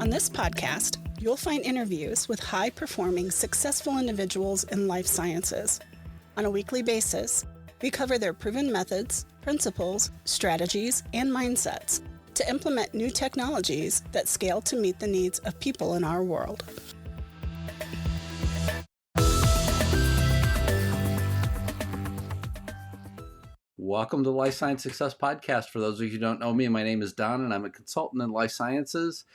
On this podcast, you'll find interviews with high-performing, successful individuals in life sciences. On a weekly basis, we cover their proven methods, principles, strategies, and mindsets to implement new technologies that scale to meet the needs of people in our world. Welcome to the Life Science Success Podcast. For those of you who don't know me, my name is Don, and I'm a consultant in life sciences.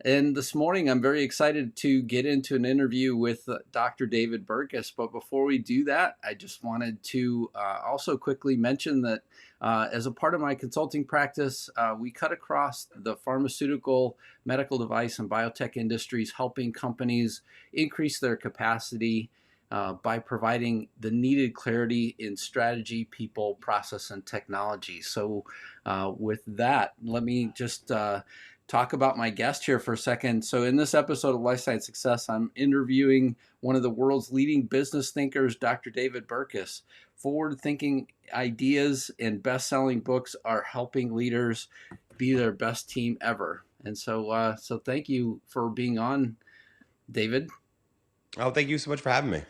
And this morning, I'm very excited to get into an interview with Dr. David Burkus. But before we do that, I just wanted to also quickly mention that as a part of my consulting practice, we cut across the pharmaceutical, medical device, and biotech industries, helping companies increase their capacity by providing the needed clarity in strategy, people, process, and technology. So with that, let me just talk about my guest here for a second. So in this episode of Life Science Success, I'm interviewing one of the world's leading business thinkers, Dr. David Burkus. Forward-thinking ideas and best-selling books are helping leaders be their best team ever. And so thank you for being on, David. Oh, thank you so much for having me.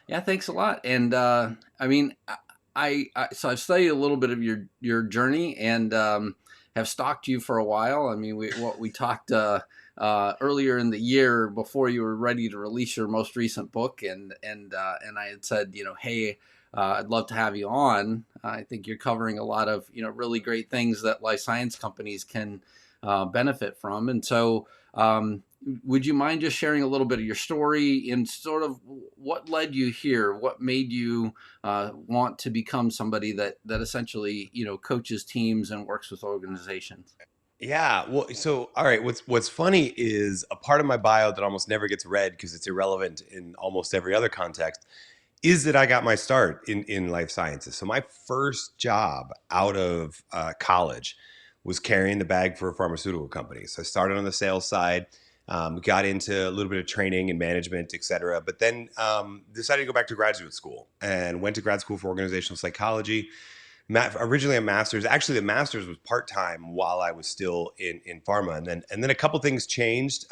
Yeah, thanks a lot. And I I've studied a little bit of your journey and have stalked you for a while. I mean, we talked earlier in the year before you were ready to release your most recent book, and I had said, hey, I'd love to have you on. I think you're covering a lot of really great things that life science companies can benefit from, and so. Would you mind just sharing a little bit of your story and sort of what led you here? What made you want to become somebody that essentially, coaches teams and works with organizations? Yeah. Well, so, all right. What's funny is a part of my bio that almost never gets read because it's irrelevant in almost every other context is that I got my start in life sciences. So my first job out of college was carrying the bag for a pharmaceutical company. So I started on the sales side. Got into a little bit of training and management, et cetera, but then decided to go back to graduate school and went to grad school for organizational psychology. Originally a master's. Actually, the master's was part-time while I was still in pharma. And then a couple things changed.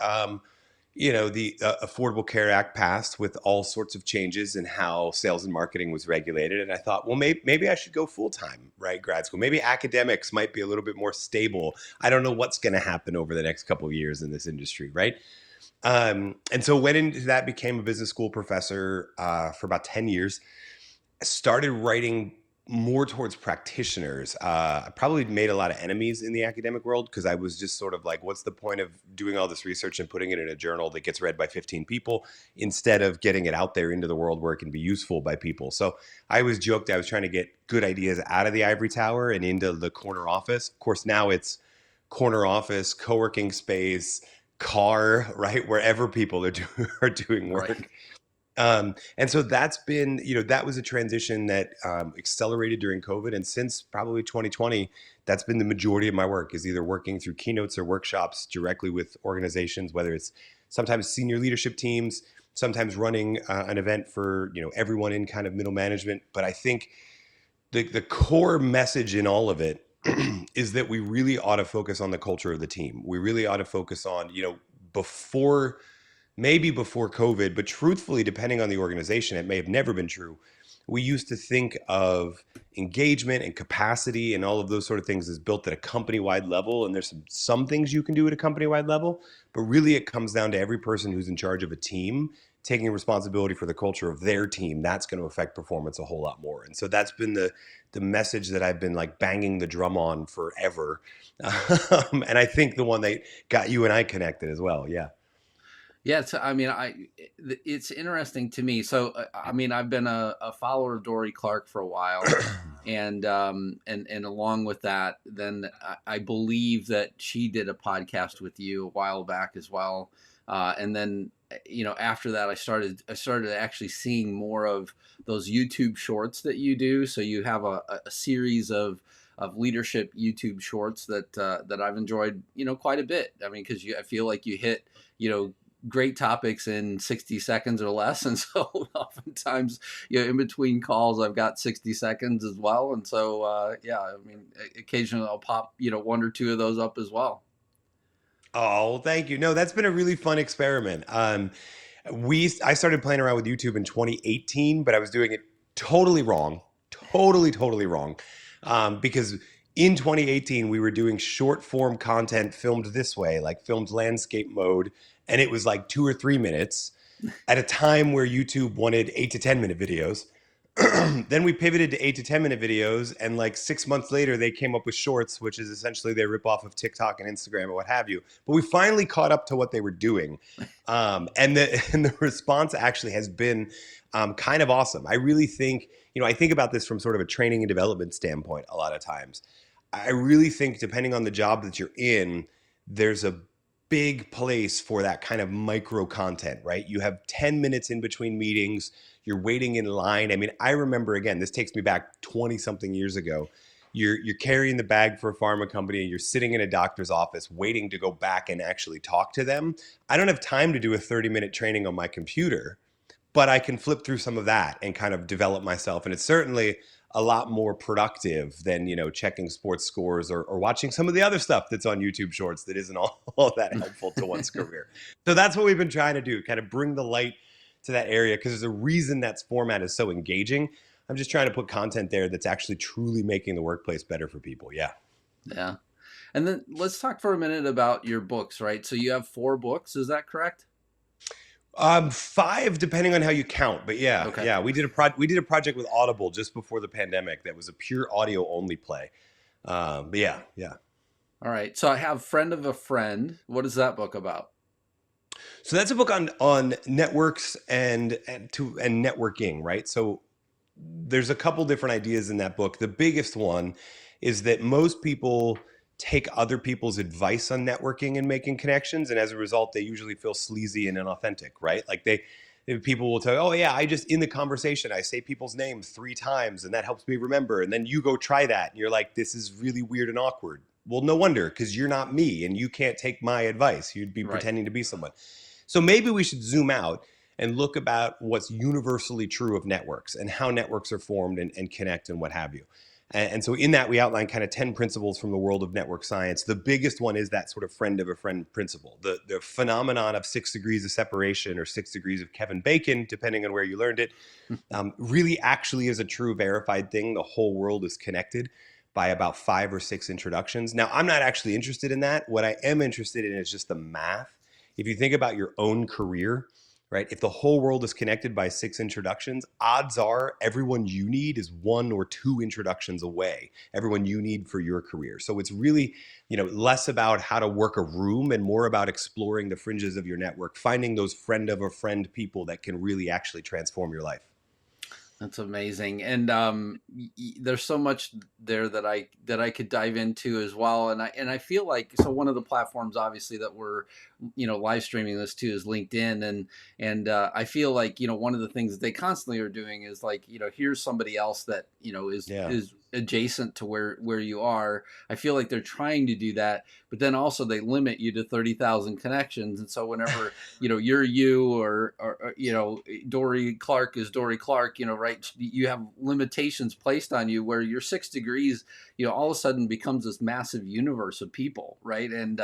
The Affordable Care Act passed with all sorts of changes in how sales and marketing was regulated. And I thought, well, maybe I should go full-time, right? Grad school. Maybe academics might be a little bit more stable. I don't know what's going to happen over the next couple of years in this industry, right? And so went into that, became a business school professor for about 10 years. I started writing more towards practitioners. I probably made a lot of enemies in the academic world because I was just sort of like, what's the point of doing all this research and putting it in a journal that gets read by 15 people instead of getting it out there into the world where it can be useful by people? So I always joked I was trying to get good ideas out of the ivory tower and into the corner office. Of course, now it's corner office, co-working space, car, right? Wherever people are doing work. Right. And so that's been, that was a transition that accelerated during COVID. And since probably 2020, that's been the majority of my work is either working through keynotes or workshops directly with organizations, whether it's sometimes senior leadership teams, sometimes running an event for, everyone in kind of middle management. But I think the core message in all of it is that we really ought to focus on the culture of the team. We really ought to focus on, maybe before COVID, but truthfully, depending on the organization, it may have never been true. We used to think of engagement and capacity and all of those sort of things as built at a company-wide level. And there's some things you can do at a company-wide level, but really it comes down to every person who's in charge of a team taking responsibility for the culture of their team. That's going to affect performance a whole lot more. And so that's been the message that I've been like banging the drum on forever. And I think the one that got you and I connected as well. Yeah. Yeah, it's interesting to me. So, I've been a follower of Dorie Clark for a while, and along with that, then I believe that she did a podcast with you a while back as well, and then after that, I started actually seeing more of those YouTube shorts that you do. So you have a series of leadership YouTube shorts that I've enjoyed quite a bit. I mean, because I feel like you hit great topics in 60 seconds or less. And so oftentimes, in between calls, I've got 60 seconds as well. And so, occasionally I'll pop, one or two of those up as well. Oh, thank you. No, that's been a really fun experiment. I started playing around with YouTube in 2018, but I was doing it totally wrong, totally wrong, because in 2018 we were doing short form content filmed this way, like filmed landscape mode, and it was like 2 or 3 minutes at a time where YouTube wanted 8 to 10 minute videos. Then we pivoted to 8 to 10 minute videos, and like 6 months later, they came up with shorts, which is essentially their ripoff of TikTok and Instagram and what have you. But we finally caught up to what they were doing, and the response actually has been kind of awesome. I really think, I think about this from sort of a training and development standpoint a lot of times. I really think, depending on the job that you're in, there's a big place for that kind of micro content, right? You have 10 minutes in between meetings, you're waiting in line. I mean, I remember, again, this takes me back 20 something years ago. You're carrying the bag for a pharma company, and you're sitting in a doctor's office waiting to go back and actually talk to them. I don't have time to do a 30-minute training on my computer, but I can flip through some of that and kind of develop myself. And it's certainly a lot more productive than, checking sports scores or watching some of the other stuff that's on YouTube Shorts that isn't all that helpful to one's career. So that's what we've been trying to do, kind of bring the light to that area, because there's a reason that format is so engaging. I'm just trying to put content there that's actually truly making the workplace better for people. Yeah. Yeah. And then let's talk for a minute about your books, right? So you have 4 books, is that correct? 5, depending on how you count, but yeah, Okay. yeah, we did a project with Audible just before the pandemic that was a pure audio only play. But yeah. All right. So I have Friend of a Friend. What is that book about? So that's a book on networks and networking, right? So there's a couple different ideas in that book. The biggest one is that most people take other people's advice on networking and making connections, and as a result, they usually feel sleazy and inauthentic, right? Like people will tell you, oh yeah, I just, in the conversation, I say people's names 3 times and that helps me remember. And then you go try that and you're like, this is really weird and awkward. Well, no wonder, because you're not me and you can't take my advice. You'd be pretending to be someone. So maybe we should zoom out and look about what's universally true of networks and how networks are formed and connect and what have you. And so in that, we outline kind of 10 principles from the world of network science. The biggest one is that sort of friend of a friend principle, the phenomenon of 6 degrees of separation, or 6 degrees of Kevin Bacon, depending on where you learned it, really actually is a true verified thing. The whole world is connected by about 5 or 6 introductions. Now, I'm not actually interested in that. What I am interested in is just the math. If you think about your own career, right? If the whole world is connected by 6 introductions, odds are everyone you need is 1 or 2 introductions away, everyone you need for your career. So it's really, less about how to work a room and more about exploring the fringes of your network, finding those friend of a friend people that can really actually transform your life. That's amazing. And there's so much there that I could dive into as well. And I feel like, so one of the platforms obviously that we're, live streaming this to is LinkedIn. And I feel like, one of the things that they constantly are doing is like, here's somebody else that, is adjacent to where you are. I feel like they're trying to do that, but then also they limit you to 30,000 connections. And so whenever, you're you or Dory Clark is Dory Clark, right? You have limitations placed on you where your 6 degrees, all of a sudden becomes this massive universe of people. Right. And,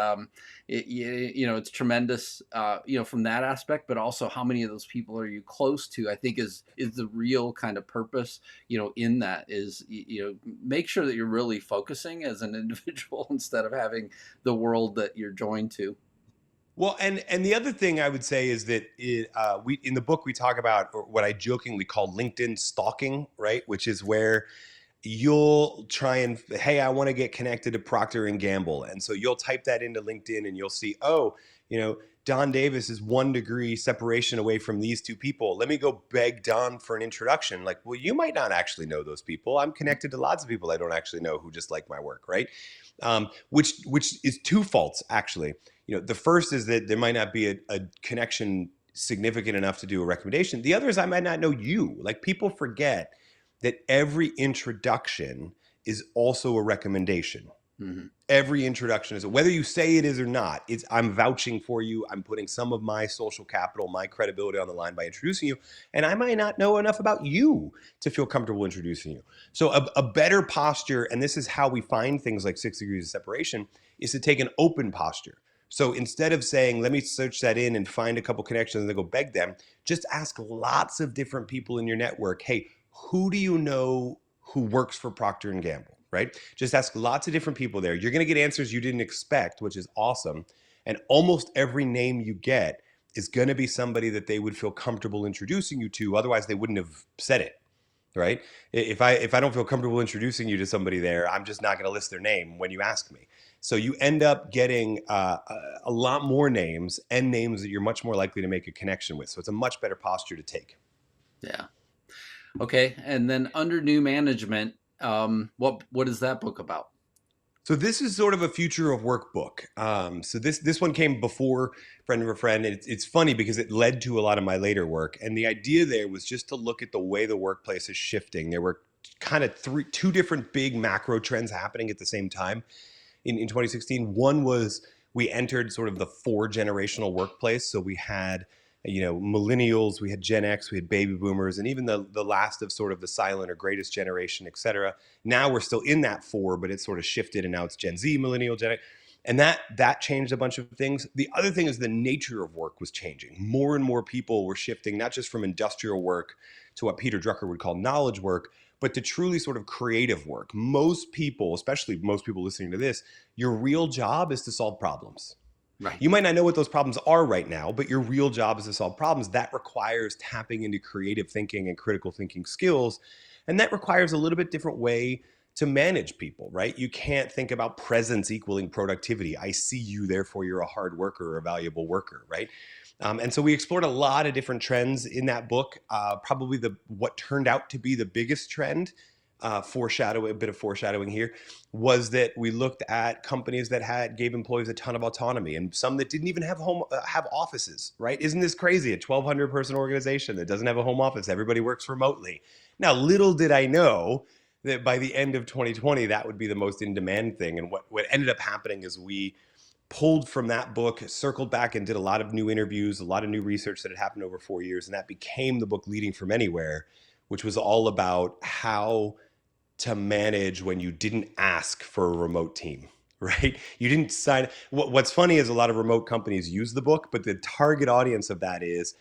it's tremendous, from that aspect, but also how many of those people are you close to, I think is the real kind of purpose, in that is, make sure that you're really focusing as an individual instead of having the world that you're joined to. Well, and the other thing I would say is that we in the book we talk about what I jokingly call LinkedIn stalking, right? Which is where you'll try and, hey, I want to get connected to Procter and Gamble, and so you'll type that into LinkedIn and you'll see, Don Davis is 1 degree separation away from these 2 people. Let me go beg Don for an introduction. Like, well, you might not actually know those people. I'm connected to lots of people I don't actually know who just like my work, right? Which is 2 faults, actually. The first is that there might not be a connection significant enough to do a recommendation. The other is I might not know you. Like, people forget that every introduction is also a recommendation. Mm-hmm. Every introduction is, whether you say it is or not, I'm vouching for you. I'm putting some of my social capital, my credibility on the line by introducing you. And I might not know enough about you to feel comfortable introducing you. So a better posture, and this is how we find things like 6 degrees of separation, is to take an open posture, So instead of saying, let me search that in and find a couple connections and then go beg them, just ask lots of different people in your network, hey, who do you know who works for Procter & Gamble, right? Just ask lots of different people there. You're going to get answers you didn't expect, which is awesome. And almost every name you get is going to be somebody that they would feel comfortable introducing you to. Otherwise, they wouldn't have said it, right? If I don't feel comfortable introducing you to somebody there, I'm just not going to list their name when you ask me. So you end up getting a lot more names and names that you're much more likely to make a connection with. So it's a much better posture to take. Yeah. Okay. And then under new management, what is that book about? So this is sort of a future of work book. So this one came before Friend of a Friend. And it's funny because it led to a lot of my later work. And the idea there was just to look at the way the workplace is shifting. There were kind of two different big macro trends happening at the same time in 2016. One was we entered sort of the 4-generational workplace. So we had millennials, we had Gen X, we had baby boomers, and even the last of sort of the silent or greatest generation, et cetera. Now we're still in that 4, but it's sort of shifted, and now it's Gen Z, millennial, Gen X. And that changed a bunch of things. The other thing is the nature of work was changing. More and more people were shifting, not just from industrial work to what Peter Drucker would call knowledge work, but to truly sort of creative work. Most people, especially most people listening to this, your real job is to solve problems. Right. You might not know what those problems are right now, but your real job is to solve problems. That requires tapping into creative thinking and critical thinking skills. And that requires a little bit different way to manage people, right? You can't think about presence equaling productivity. I see you, therefore you're a hard worker or a valuable worker, right? And so we explored a lot of different trends in that book. Probably what turned out to be the biggest trend, a bit of foreshadowing here, was that we looked at companies that gave employees a ton of autonomy, and some that didn't even have offices, right? Isn't this crazy? A 1,200 person organization that doesn't have a home office, everybody works remotely. Now, little did I know that by the end of 2020, that would be the most in-demand thing. And what ended up happening is we pulled from that book, circled back and did a lot of new interviews, a lot of new research that had happened over 4 years. And that became the book Leading from Anywhere, which was all about how to manage when you didn't ask for a remote team, right? You didn't sign. What's funny is a lot of remote companies use the book, but the target audience of that is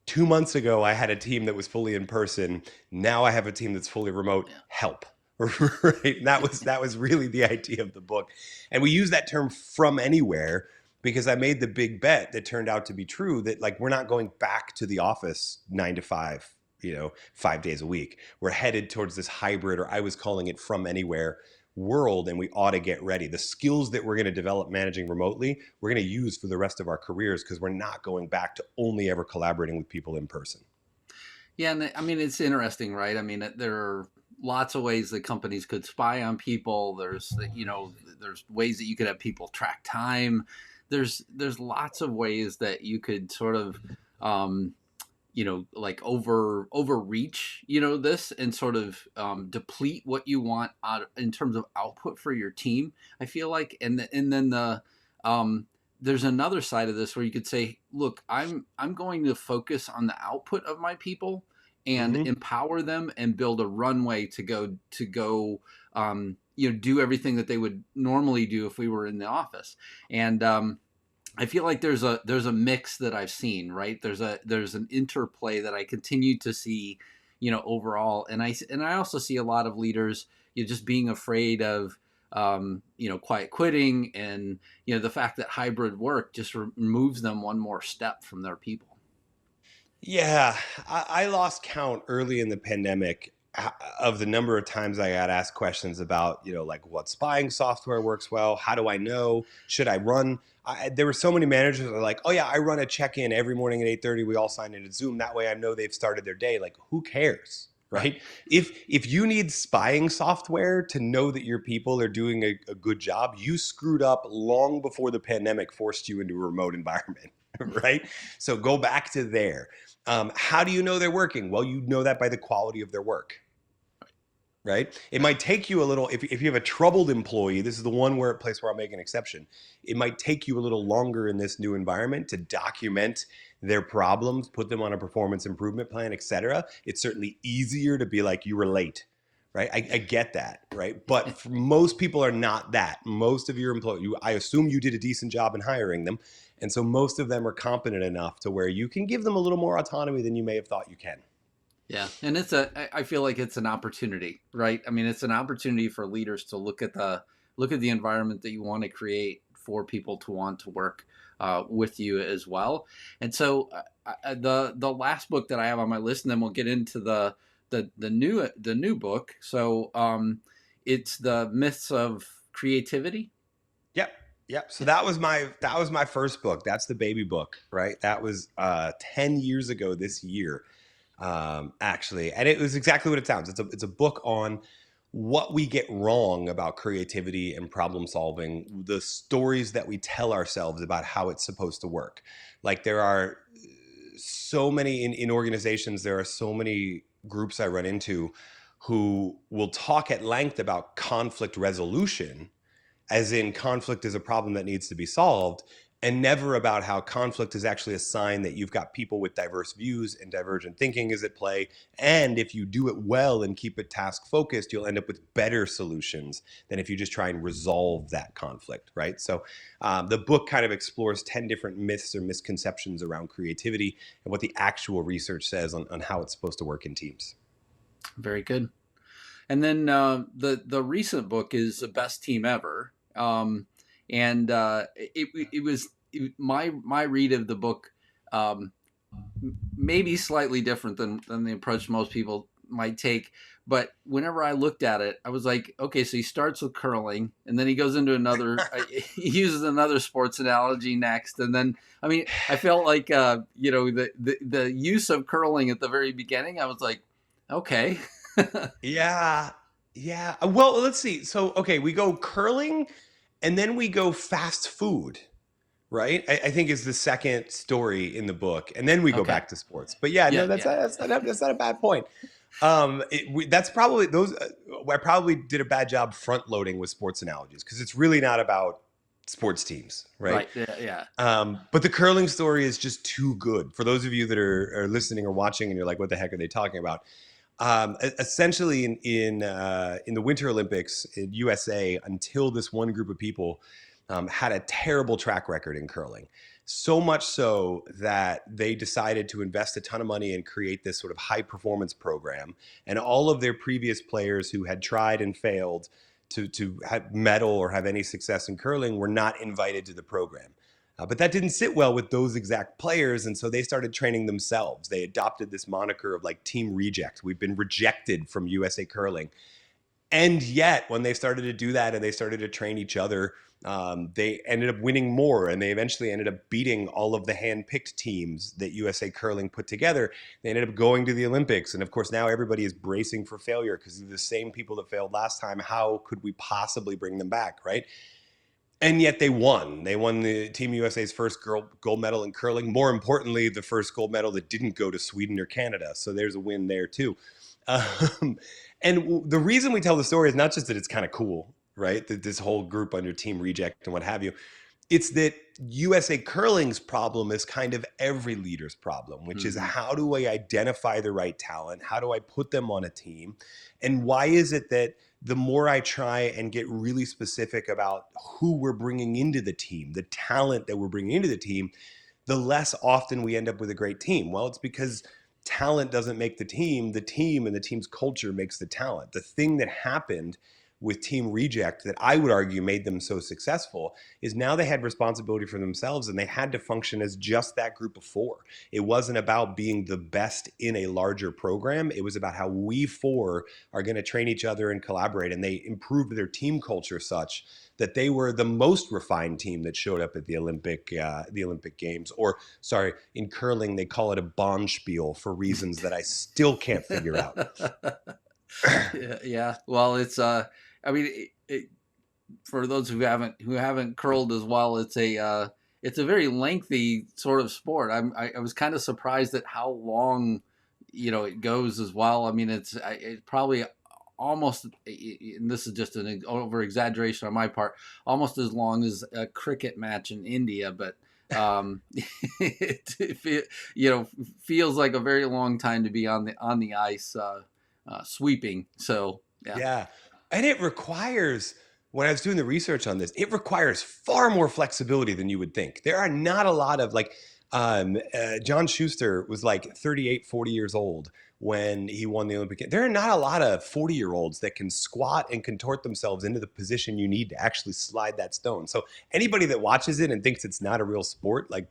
2 months ago, I had a team that was fully in person. Now I have a team that's fully remote. Help. Right? And that was really the idea of the book. And we use that term from anywhere because I made the big bet that turned out to be true that we're not going back to the office 9 to 5, 5 days a week. We're headed towards this hybrid, or I was calling it from anywhere world, and we ought to get ready. The skills that we're going to develop managing remotely, we're going to use for the rest of our careers because we're not going back to only ever collaborating with people in person. Yeah, and I mean, it's interesting, right? I mean, there are lots of ways that companies could spy on people. There's ways that you could have people track time. There's lots of ways that you could sort of overreach, this and sort of deplete what you want out in terms of output for your team, I feel like. And then there's another side of this where you could say, look, I'm going to focus on the output of my people and empower them and build a runway to go do everything that they would normally do if we were in the office. And I feel like there's a mix that I've seen, right? There's an interplay that I continue to see, overall. And I also see a lot of leaders, just being afraid of, quiet quitting and, the fact that hybrid work just removes them one more step from their people. Yeah, I lost count early in the pandemic of the number of times I got asked questions about, what spying software works well. How do I know? Should I run? There were so many managers that are like, oh yeah, I run a check-in every morning at 8:30. We all sign into Zoom. That way I know they've started their day. Who cares? Right? If you need spying software to know that your people are doing a good job, you screwed up long before the pandemic forced you into a remote environment. Right? So go back to there. How do you know they're working? Well, you know that by the quality of their work. Right? It might take you a little, if you have a troubled employee, this is the one place where I'll make an exception. It might take you a little longer in this new environment to document their problems, put them on a performance improvement plan, et cetera. It's certainly easier to be like, you were late, right? I get that, right? But for most people are not that. Most of your employees, I assume you did a decent job in hiring them. And so most of them are competent enough to where you can give them a little more autonomy than you may have thought you can. Yeah. And I feel like it's an opportunity, right? I mean, it's an opportunity for leaders to look at the environment that you want to create for people to want to work with you as well. And so the last book that I have on my list, and then we'll get into the new book. So it's The Myths of Creativity. Yep. Yep. So that was my first book. That's the baby book, right? That was 10 years ago this year, actually. And it was exactly what it sounds. It's a book on what we get wrong about creativity and problem solving, the stories that we tell ourselves about how it's supposed to work. Like there are so many in organizations, there are so many groups I run into who will talk at length about conflict resolution, as in conflict is a problem that needs to be solved, and never about how conflict is actually a sign that you've got people with diverse views and divergent thinking is at play. And if you do it well and keep it task focused, you'll end up with better solutions than if you just try and resolve that conflict, right? So the book kind of explores 10 different myths or misconceptions around creativity and what the actual research says on how it's supposed to work in teams. Very good. And then the recent book is The Best Team Ever. It was my read of the book, maybe slightly different than the approach most people might take. But whenever I looked at it, I was like, okay, so he starts with curling, and then he goes into another, he uses another sports analogy next. And then, I mean, I felt like, the use of curling at the very beginning, I was like, okay. Yeah. Yeah. Well, let's see. So, okay, we go curling and then we go fast food, right? I think is the second story in the book. And then we go back to sports. But yeah, no, that's not a bad point. That's probably those. I probably did a bad job front loading with sports analogies because it's really not about sports teams, right? Yeah. But the curling story is just too good for those of you that are listening or watching, and you're like, "What the heck are they talking about?" Essentially, in the Winter Olympics in USA, until this one group of people had a terrible track record in curling. So much so that they decided to invest a ton of money and create this sort of high performance program. And all of their previous players who had tried and failed to have medal or have any success in curling were not invited to the program. But that didn't sit well with those exact players. And so they started training themselves. They adopted this moniker of like Team Reject. We've been rejected from USA Curling. And yet, when they started to do that and they started to train each other, they ended up winning more, and they eventually ended up beating all of the hand-picked teams that USA Curling put together. They ended up going to the Olympics, and of course now everybody is bracing for failure because they're the same people that failed last time. How could we possibly bring them back, right? And yet they won. They won the Team USA's first gold medal in curling. More importantly, the first gold medal that didn't go to Sweden or Canada. So there's a win there too. And the reason we tell the story is not just that it's kind of cool, right? That this whole group under Team Reject and what have you. It's that USA Curling's problem is kind of every leader's problem, which is how do I identify the right talent? How do I put them on a team? And why is it that the more I try and get really specific about who we're bringing into the team, the talent that we're bringing into the team, the less often we end up with a great team? Well, it's because talent doesn't make the team and the team's culture makes the talent. The thing that happened with Team Reject that I would argue made them so successful is now they had responsibility for themselves and they had to function as just that group of four. It wasn't about being the best in a larger program. It was about how we four are going to train each other and collaborate. And they improved their team culture such that they were the most refined team that showed up at the Olympic Games. Or, sorry, in curling, they call it a Bonspiel for reasons that I still can't figure out. Yeah. Well, it's I mean, for those who haven't curled as well, it's a very lengthy sort of sport. I was kind of surprised at how long, it goes as well. I mean, it's probably almost, and this is just an over exaggeration on my part, almost as long as a cricket match in India, but it feels like a very long time to be on the ice sweeping. So Yeah. Yeah. And it requires, when I was doing the research on this, it requires far more flexibility than you would think. There are not a lot of like, John Schuster was like 38, 40 years old when he won the Olympic. There are not a lot of 40-year-olds that can squat and contort themselves into the position you need to actually slide that stone. So anybody that watches it and thinks it's not a real sport, like,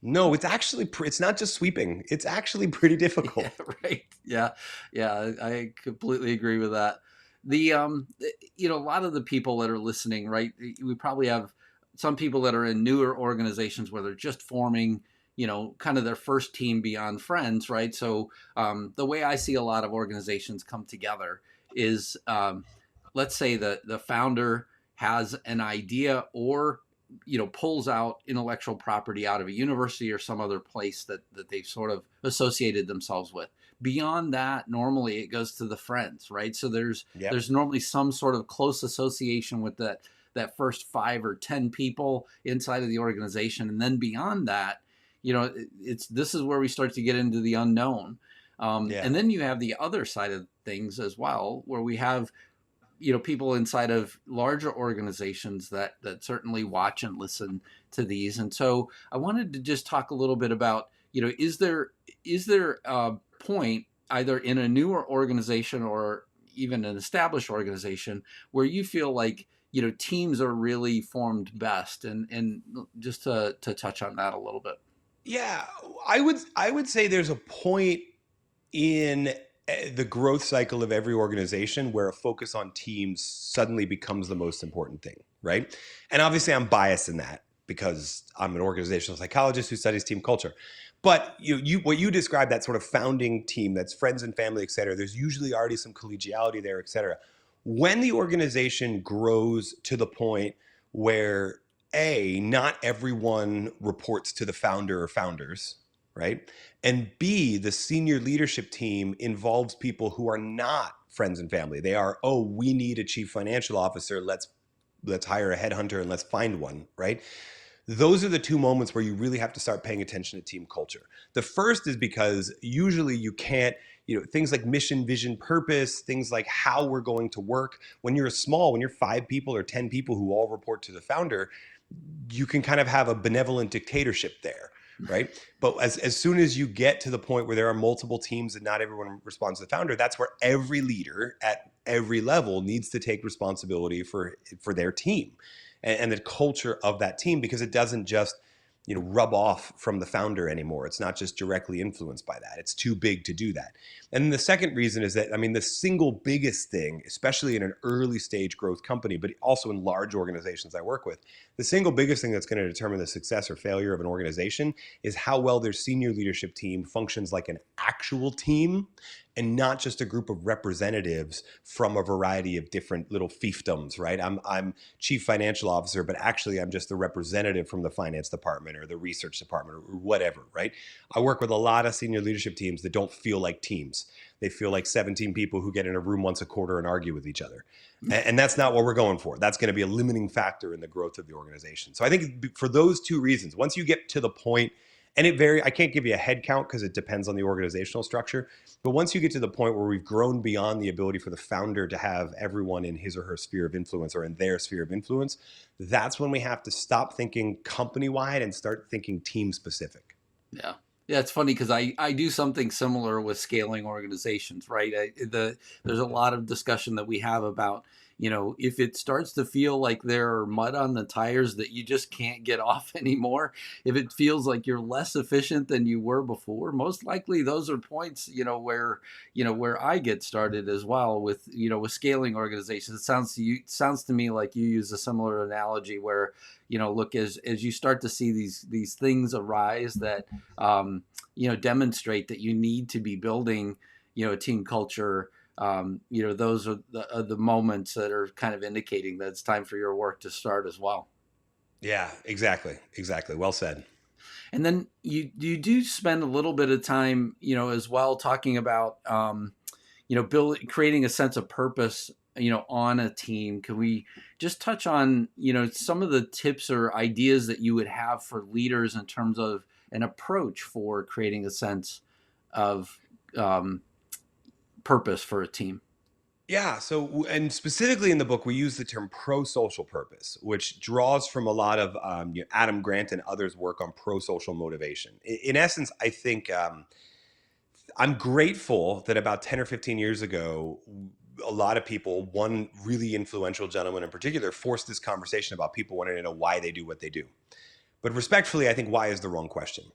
no, it's actually, it's not just sweeping. It's actually pretty Yeah, difficult. right. Yeah. Yeah, I completely agree with that. The a lot of the people that are listening, right? We probably have some people that are in newer organizations where they're just forming, kind of their first team beyond friends, right? So the way I see a lot of organizations come together is, let's say the founder has an idea, or pulls out intellectual property out of a university or some other place that they've sort of associated themselves with. Beyond that, normally it goes to the friends, right? So there's Yep. there's normally some sort of close association with that first 5 or 10 people inside of the organization. And then beyond that, it's this is where we start to get into the unknown. Yeah. And then you have the other side of things as well, where we have people inside of larger organizations that certainly watch and listen to these. And so I wanted to just talk a little bit about, is there a point either in a newer organization or even an established organization where you feel like teams are really formed best, and just to touch on that a little bit. Yeah, I would say there's a point in the growth cycle of every organization where a focus on teams suddenly becomes the most important thing, right? And obviously I'm biased in that because I'm an organizational psychologist who studies team culture. But you what you described, that sort of founding team, that's friends and family, et cetera, there's usually already some collegiality there, et cetera. When the organization grows to the point where not everyone reports to the founder or founders, right? And B, the senior leadership team involves people who are not friends and family. They are, oh, we need a chief financial officer. Let's hire a headhunter and let's find one, right? Those are the two moments where you really have to start paying attention to team culture. The first is because usually you can't, things like mission, vision, purpose, things like how we're going to work. When you're 5 people or 10 people who all report to the founder, you can kind of have a benevolent dictatorship there, right? But as soon as you get to the point where there are multiple teams and not everyone responds to the founder, that's where every leader at every level needs to take responsibility for their team and the culture of that team, because it doesn't just rub off from the founder anymore. It's not just directly influenced by that. It's too big to do that. And then the second reason is that, I mean, the single biggest thing, especially in an early stage growth company, but also in large organizations I work with, the single biggest thing that's going to determine the success or failure of an organization is how well their senior leadership team functions like an actual team and not just a group of representatives from a variety of different little fiefdoms, right? I'm chief financial officer, but actually I'm just the representative from the finance department or the research department or whatever, right? I work with a lot of senior leadership teams that don't feel like teams. They feel like 17 people who get in a room once a quarter and argue with each other. And that's not what we're going for. That's going to be a limiting factor in the growth of the organization. So I think for those two reasons, once you get to the point, and I can't give you a head count because it depends on the organizational structure. But once you get to the point where we've grown beyond the ability for the founder to have everyone in his or her sphere of influence or in their sphere of influence, that's when we have to stop thinking company-wide and start thinking team-specific. Yeah. Yeah, it's funny because I do something similar with scaling organizations, right? There's a lot of discussion that we have about, if it starts to feel like there are mud on the tires that you just can't get off anymore, if it feels like you're less efficient than you were before, most likely those are points, where I get started as well with scaling organizations. It sounds to me like you use a similar analogy where, look, as you start to see these things arise that demonstrate that you need to be building a team culture, those are the moments that are kind of indicating that it's time for your work to start as well. Yeah, exactly. Well said. And then you do spend a little bit of time as well talking about creating a sense of purpose on a team. Can we just touch on, some of the tips or ideas that you would have for leaders in terms of an approach for creating a sense of purpose for a team? Yeah. So, and specifically in the book, we use the term pro-social purpose, which draws from a lot of Adam Grant and others' work on pro-social motivation. In essence, I think I'm grateful that about 10 or 15 years ago, a lot of people, one really influential gentleman in particular, forced this conversation about people wanting to know why they do what they do. But respectfully, I think why is the wrong question.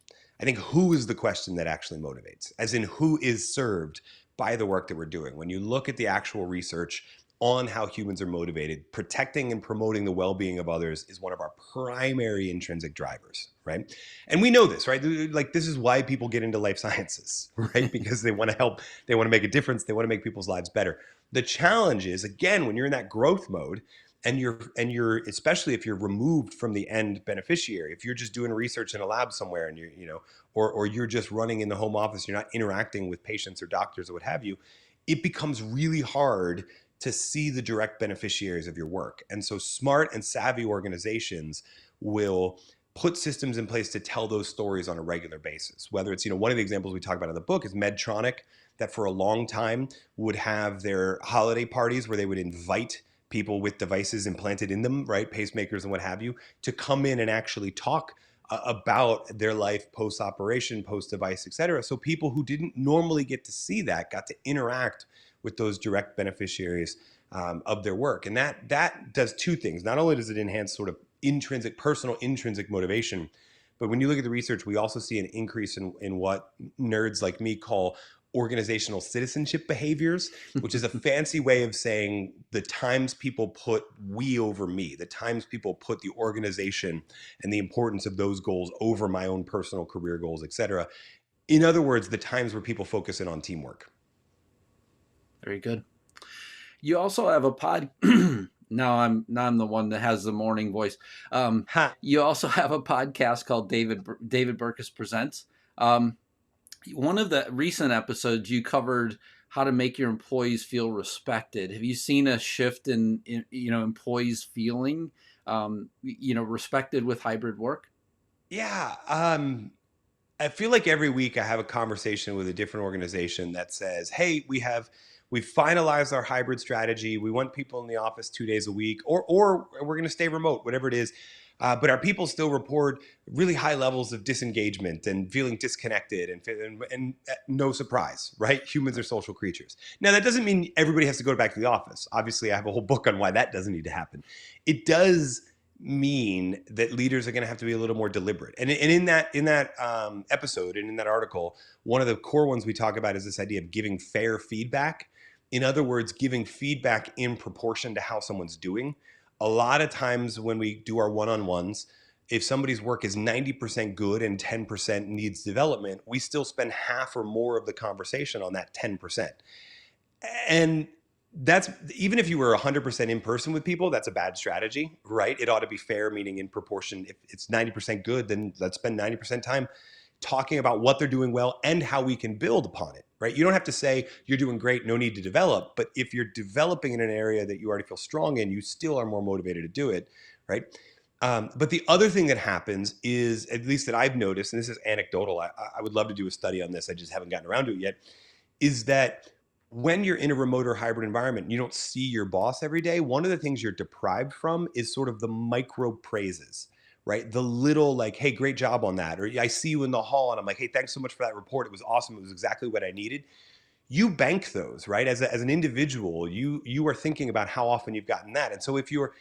I think who is the question that actually motivates, as in who is served by the work that we're doing. When you look at the actual research on how humans are motivated, protecting and promoting the well-being of others is one of our primary intrinsic drivers, right? And we know this, right? Like, this is why people get into life sciences, right? Because they want to help, they want to make a difference, they want to make people's lives better. The challenge is, again, when you're in that growth mode, and you're especially if you're removed from the end beneficiary, if you're just doing research in a lab somewhere and or you're just running in the home office, you're not interacting with patients or doctors or what have you, it becomes really hard to see the direct beneficiaries of your work. And so smart and savvy organizations will put systems in place to tell those stories on a regular basis. Whether it's, one of the examples we talk about in the book is Medtronic, that for a long time would have their holiday parties where they would invite people with devices implanted in them, right, pacemakers and what have you, to come in and actually talk about their life post-operation, post-device, et cetera. So people who didn't normally get to see that got to interact with those direct beneficiaries of their work. And that does two things. Not only does it enhance sort of personal intrinsic motivation, but when you look at the research, we also see an increase in what nerds like me call organizational citizenship behaviors, which is a fancy way of saying the times people put we over me, the times people put the organization and the importance of those goals over my own personal career goals, et cetera. In other words, the times where people focus in on teamwork. Very good. You also have a pod. Now I'm the one that has the morning voice. You also have a podcast called David Burkus Presents. One of the recent episodes, you covered how to make your employees feel respected. Have you seen a shift in employees feeling respected with hybrid work? Yeah. I feel like every week I have a conversation with a different organization that says, hey, we've finalized our hybrid strategy. We want people in the office 2 days a week, or we're going to stay remote, whatever it is. But our people still report really high levels of disengagement and feeling disconnected, and no surprise, right? Humans are social creatures. Now, that doesn't mean everybody has to go back to the office. Obviously, I have a whole book on why that doesn't need to happen. It does mean that leaders are going to have to be a little more deliberate. And in that episode and in that article, one of the core ones we talk about is this idea of giving fair feedback. In other words, giving feedback in proportion to how someone's doing. A lot of times when we do our one-on-ones, if somebody's work is 90% good and 10% needs development, we still spend half or more of the conversation on that 10%. And that's, even if you were 100% in person with people, that's a bad strategy, right? It ought to be fair, meaning in proportion. If it's 90% good, then let's spend 90% time talking about what they're doing well and how we can build upon it, right? You don't have to say you're doing great, no need to develop. But if you're developing in an area that you already feel strong in, you still are more motivated to do it, right? But the other thing that happens is, at least that I've noticed, and this is anecdotal, I would love to do a study on this, I just haven't gotten around to it yet, is that when you're in a remote or hybrid environment, you don't see your boss every day. One of the things you're deprived from is sort of the micro praises, right? The little like, hey, great job on that. Or I see you in the hall and I'm like, hey, thanks so much for that report. It was awesome. It was exactly what I needed. You bank those, right? As an individual, you are thinking about how often you've gotten that. And so if you're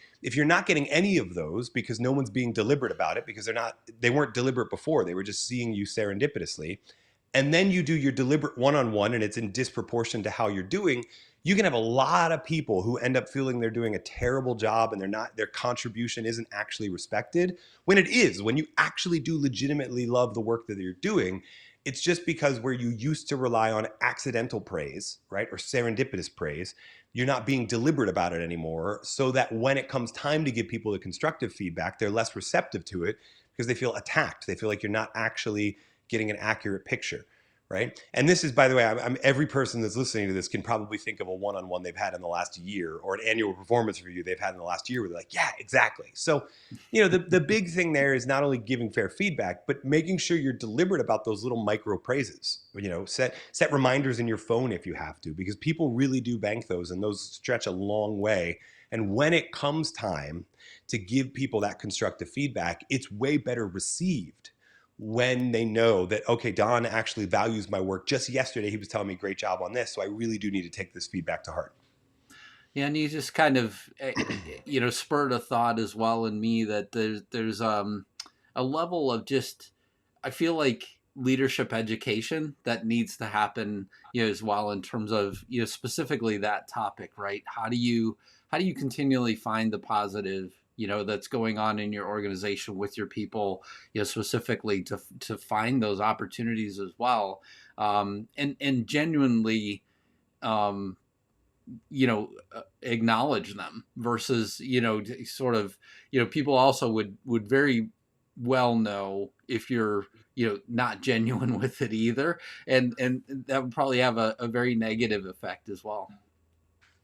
not getting any of those because no one's being deliberate about it, because they weren't deliberate before, they were just seeing you serendipitously, and then you do your deliberate one-on-one and it's in disproportion to how you're doing, you can have a lot of people who end up feeling they're doing a terrible job and their contribution isn't actually respected, when it is. When you actually do legitimately love the work that you're doing, it's just because where you used to rely on accidental praise, right, or serendipitous praise, you're not being deliberate about it anymore, so that when it comes time to give people the constructive feedback, they're less receptive to it because they feel attacked. They feel like you're not actually getting an accurate picture, right? And this is, by the way, every person that's listening to this can probably think of a one-on-one they've had in the last year, or an annual performance review they've had in the last year where they're like, yeah, exactly. So, the big thing there is not only giving fair feedback, but making sure you're deliberate about those little micro praises. Set reminders in your phone if you have to, because people really do bank those, and those stretch a long way. And when it comes time to give people that constructive feedback, it's way better received when they know that, okay, Don actually values my work. Just yesterday, he was telling me great job on this. So I really do need to take this feedback to heart. Yeah, and you just kind of, spurred a thought as well in me that there's a level of just, I feel like leadership education that needs to happen, as well, in terms of, specifically that topic, right? How do you continually find the positive, that's going on in your organization with your people, specifically to find those opportunities as well, and genuinely, acknowledge them versus, sort of, people also would very well know if you're, not genuine with it either. And that would probably have a very negative effect as well.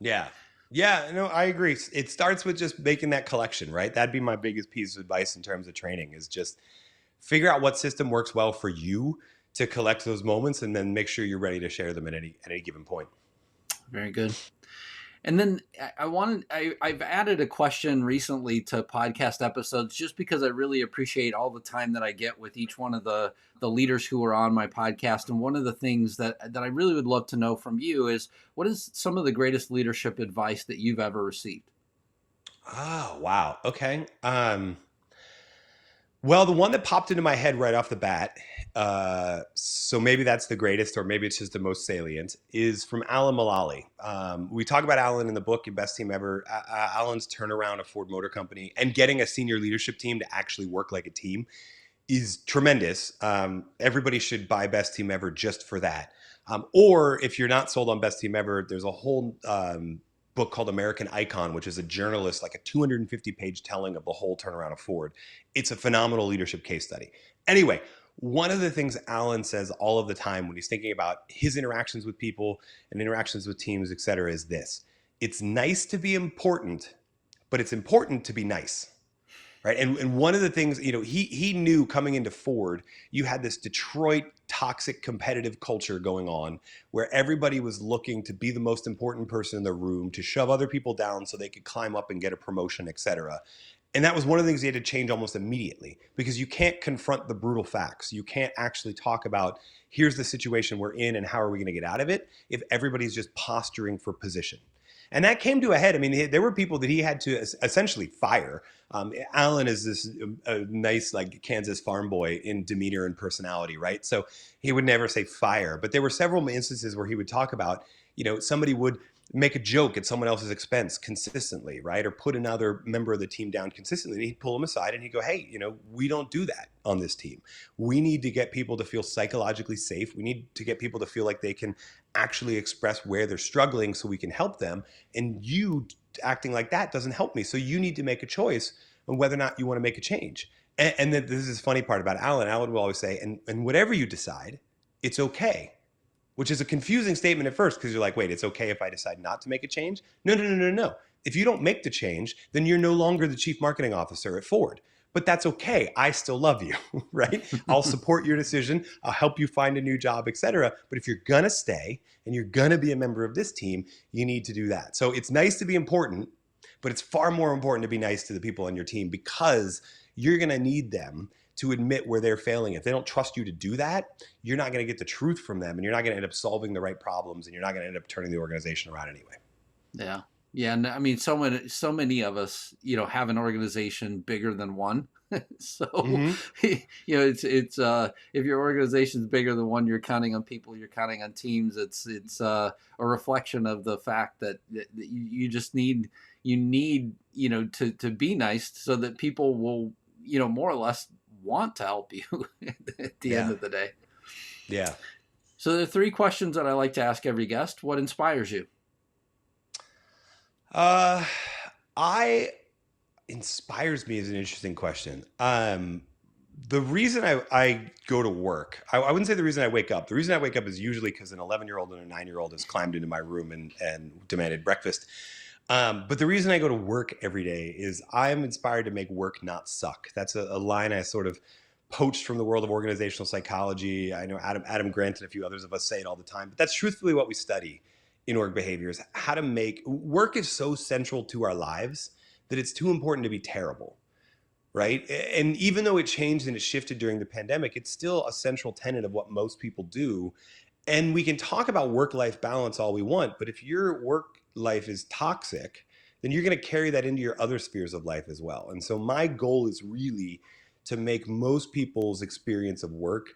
Yeah. Yeah, no, I agree. It starts with just making that collection, right? That'd be my biggest piece of advice in terms of training, is just figure out what system works well for you to collect those moments, and then make sure you're ready to share them at any given point. Very good. And then I've added a question recently to podcast episodes, just because I really appreciate all the time that I get with each one of the leaders who are on my podcast. And one of the things that I really would love to know from you is, what is some of the greatest leadership advice that you've ever received? Oh, wow. Okay. Well, the one that popped into my head right off the bat, so maybe that's the greatest, or maybe it's just the most salient, is from Alan Mulally. We talk about Alan in the book in Best Team Ever. Alan's turnaround of Ford Motor Company and getting a senior leadership team to actually work like a team is tremendous. Everybody should buy Best Team Ever just for that. Or if you're not sold on Best Team Ever, there's a whole book called American Icon, which is a journalist, like a 250-page telling of the whole turnaround of Ford. It's a phenomenal leadership case study. Anyway, one of the things Alan says all of the time when he's thinking about his interactions with people and interactions with teams, et cetera, is this: it's nice to be important, but it's important to be nice. Right. And one of the things, he knew coming into Ford, you had this Detroit toxic competitive culture going on where everybody was looking to be the most important person in the room, to shove other people down so they could climb up and get a promotion, et cetera. And that was one of the things he had to change almost immediately, because you can't confront the brutal facts. You can't actually talk about, here's the situation we're in and how are we going to get out of it, if everybody's just posturing for position. And that came to a head. I mean, there were people that he had to essentially fire. Alan is this nice, like, Kansas farm boy in demeanor and personality, right? So he would never say fire. But there were several instances where he would talk about, somebody would make a joke at someone else's expense consistently, right? Or put another member of the team down consistently. And he'd pull them aside and he'd go, hey, we don't do that on this team. We need to get people to feel psychologically safe. We need to get people to feel like they can actually express where they're struggling so we can help them. And you acting like that doesn't help me. So you need to make a choice on whether or not you want to make a change. And then this is the funny part about Alan. Alan will always say, and whatever you decide, it's okay. Which is a confusing statement at first, because you're like, wait, it's okay if I decide not to make a change? No. If you don't make the change, then you're no longer the chief marketing officer at Ford. But that's okay. I still love you, right? I'll support your decision. I'll help you find a new job, et cetera. But if you're going to stay and you're going to be a member of this team, you need to do that. So it's nice to be important, but it's far more important to be nice to the people on your team, because you're going to need them to admit where they're failing. If they don't trust you to do that, you're not going to get the truth from them, and you're not going to end up solving the right problems, and you're not going to end up turning the organization around anyway. Yeah. Yeah. And I mean, so many of us, have an organization bigger than one. So, it's if your organization's bigger than one, you're counting on people, you're counting on teams. It's a reflection of the fact that you just need, to be nice so that people will, more or less want to help you at the end of the day. Yeah. So there are 3 questions that I like to ask every guest. What inspires you? Inspires me is an interesting question. The reason I go to work, I wouldn't say the reason I wake up. The reason I wake up is usually because an 11-year-old and a 9-year-old has climbed into my room and demanded breakfast. But the reason I go to work every day is I'm inspired to make work not suck. That's a line I sort of poached from the world of organizational psychology. I know Adam Grant and a few others of us say it all the time, but that's truthfully what we study in org behaviors. How to make work is so central to our lives that it's too important to be terrible. Right. And even though it changed and it shifted during the pandemic, it's still a central tenet of what most people do. And we can talk about work-life balance all we want, but if your work life is toxic, then you're going to carry that into your other spheres of life as well. And so my goal is really to make most people's experience of work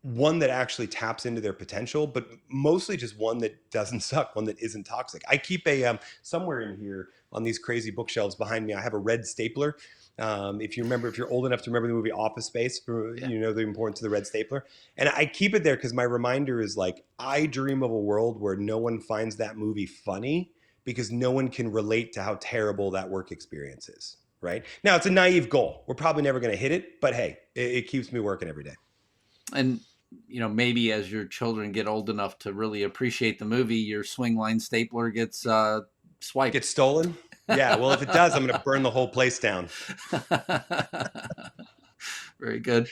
one that actually taps into their potential, but mostly just one that doesn't suck, one that isn't toxic. I keep a somewhere in here on these crazy bookshelves behind me, I have a red stapler. If you're old enough to remember the movie Office Space, you know the importance of the red stapler. And I keep it there because my reminder is like, I dream of a world where no one finds that movie funny because no one can relate to how terrible that work experience is. Right now, it's a naive goal. We're probably never going to hit it, but hey, it keeps me working every day. And, maybe as your children get old enough to really appreciate the movie, your swing line stapler gets swiped. Gets stolen? Yeah, well, if it does, I'm going to burn the whole place down. Very good.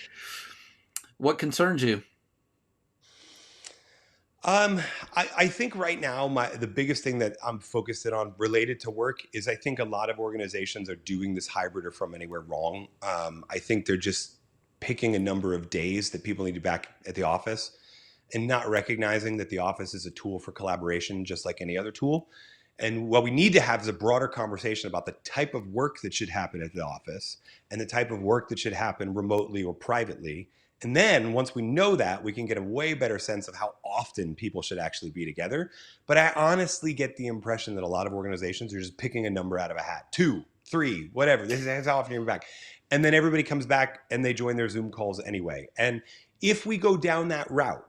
What concerns you? I think right now the biggest thing that I'm focused in on related to work is I think a lot of organizations are doing this hybrid or from anywhere wrong. I think they're just picking a number of days that people need to be back at the office and not recognizing that the office is a tool for collaboration just like any other tool. And what we need to have is a broader conversation about the type of work that should happen at the office and the type of work that should happen remotely or privately. And then once we know that, we can get a way better sense of how often people should actually be together. But I honestly get the impression that a lot of organizations are just picking a number out of a hat, 2, 3, whatever. This is how often you're back. And then everybody comes back and they join their Zoom calls anyway. And if we go down that route,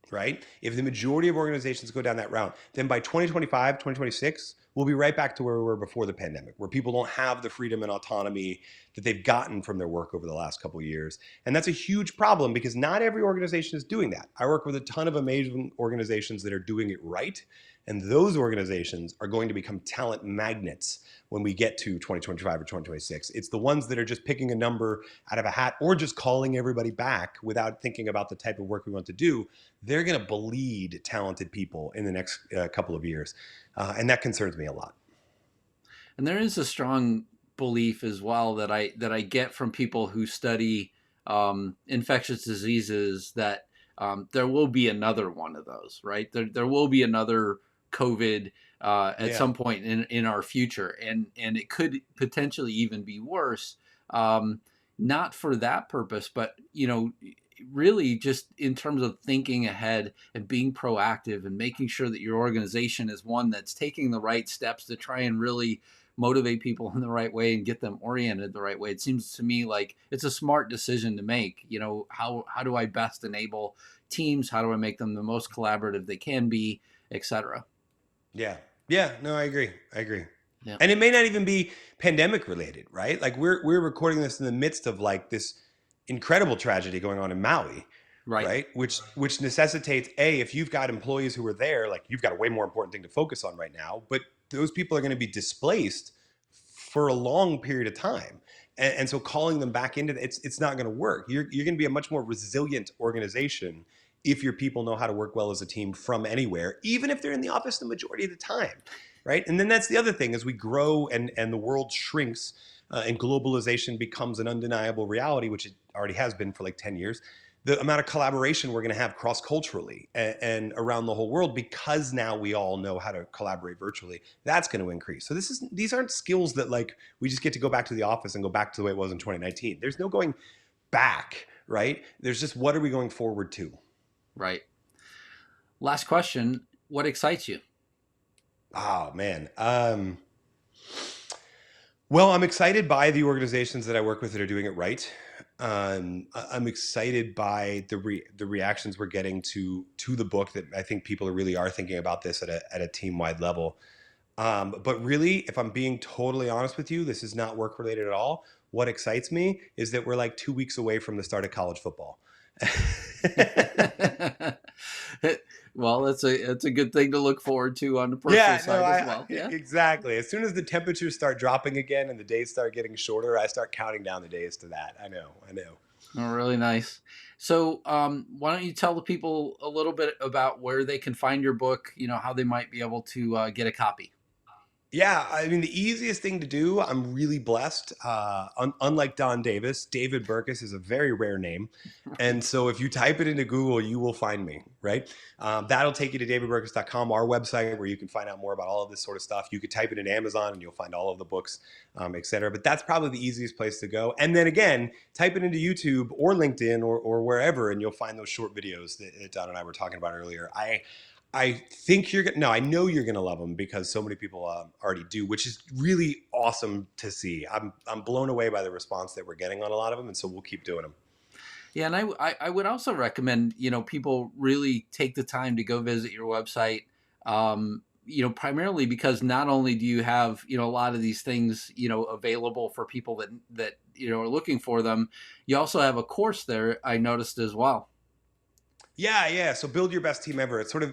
right? If the majority of organizations go down that route, then by 2025, 2026, we'll be right back to where we were before the pandemic, where people don't have the freedom and autonomy that they've gotten from their work over the last couple of years. And that's a huge problem because not every organization is doing that. I work with a ton of amazing organizations that are doing it right. And those organizations are going to become talent magnets when we get to 2025 or 2026. It's the ones that are just picking a number out of a hat or just calling everybody back without thinking about the type of work we want to do. They're going to bleed talented people in the next couple of years. And that concerns me a lot. And there is a strong belief as well that I get from people who study infectious diseases that there will be another one of those, right? There will be another COVID at some point in our future, and it could potentially even be worse. Not for that purpose, but really just in terms of thinking ahead and being proactive and making sure that your organization is one that's taking the right steps to try and really motivate people in the right way and get them oriented the right way. It seems to me like it's a smart decision to make. How do I best enable teams? How do I make them the most collaborative they can be, et cetera? Yeah. No, I agree. Yeah. And it may not even be pandemic related, right? Like we're recording this in the midst of like this incredible tragedy going on in Maui, right? Which necessitates if you've got employees who are there, like you've got a way more important thing to focus on right now, but those people are going to be displaced for a long period of time. And so calling them back into it's not going to work. You're going to be a much more resilient organization if your people know how to work well as a team from anywhere, even if they're in the office the majority of the time, right? And then that's the other thing, as we grow and the world shrinks and globalization becomes an undeniable reality, which it already has been for like 10 years, the amount of collaboration we're going to have cross-culturally and around the whole world, because now we all know how to collaborate virtually, that's going to increase. So these aren't skills that like we just get to go back to the office and go back to the way it was in 2019. There's no going back, right? There's just what are we going forward to? Right. Last question. What excites you? Oh, man. Well, I'm excited by the organizations that I work with that are doing it right. I'm excited by the reactions we're getting to the book, that I think people really are thinking about this at a team-wide level. But really, if I'm being totally honest with you, this is not work related at all. What excites me is that we're like 2 weeks away from the start of college football. Well, it's a good thing to look forward to on the personal side as well. Yeah, exactly. As soon as the temperatures start dropping again and the days start getting shorter, I start counting down the days to that. I know. Oh, really nice. So, why don't you tell the people a little bit about where they can find your book? How they might be able to get a copy. Yeah, I mean, the easiest thing to do, I'm really blessed. Unlike Don Davis, David Burkus is a very rare name. And so if you type it into Google, you will find me, right? That'll take you to davidburkus.com, our website, where you can find out more about all of this sort of stuff. You could type it in Amazon and you'll find all of the books, et cetera. But that's probably the easiest place to go. And then again, type it into YouTube or LinkedIn or wherever, and you'll find those short videos that Don and I were talking about earlier. I think I know you're going to love them because so many people already do, which is really awesome to see. I'm blown away by the response that we're getting on a lot of them. And so we'll keep doing them. Yeah. And I would also recommend, people really take the time to go visit your website, primarily because not only do you have, a lot of these things, available for people that are looking for them, you also have a course there, I noticed as well. Yeah. So Build Your Best Team Ever. It sort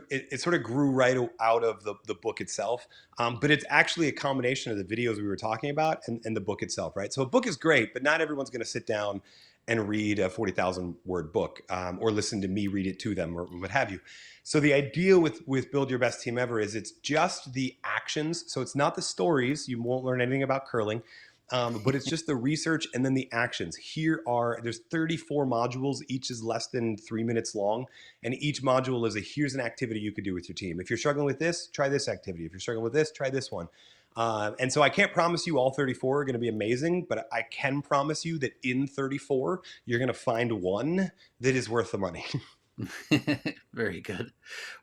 of grew right out of the book itself, but it's actually a combination of the videos we were talking about and the book itself, right? So a book is great, but not everyone's going to sit down and read a 40,000 word book or listen to me read it to them or what have you. So the idea with Build Your Best Team Ever is it's just the actions. So it's not the stories. You won't learn anything about curling. But it's just the research and then the actions. There's 34 modules. Each is less than 3 minutes long. And each module is here's an activity you could do with your team. If you're struggling with this, try this activity. If you're struggling with this, try this one. And so I can't promise you all 34 are going to be amazing, but I can promise you that in 34, you're going to find one that is worth the money. Very good.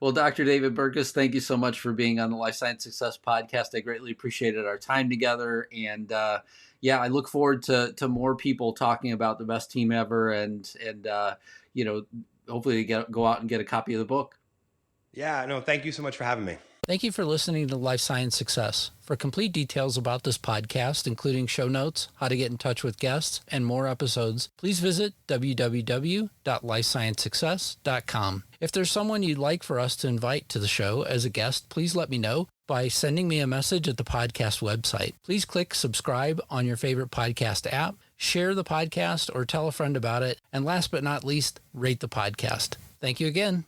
Well, Dr. David Burkus, thank you so much for being on the Life Science Success Podcast. I greatly appreciated our time together. And I look forward to more people talking about the best team ever and hopefully go out and get a copy of the book. Yeah, no, thank you so much for having me. Thank you for listening to Life Science Success. For complete details about this podcast, including show notes, how to get in touch with guests, and more episodes, please visit www.lifesciencesuccess.com. If there's someone you'd like for us to invite to the show as a guest, please let me know by sending me a message at the podcast website. Please click subscribe on your favorite podcast app, share the podcast, or tell a friend about it. And last but not least, rate the podcast. Thank you again.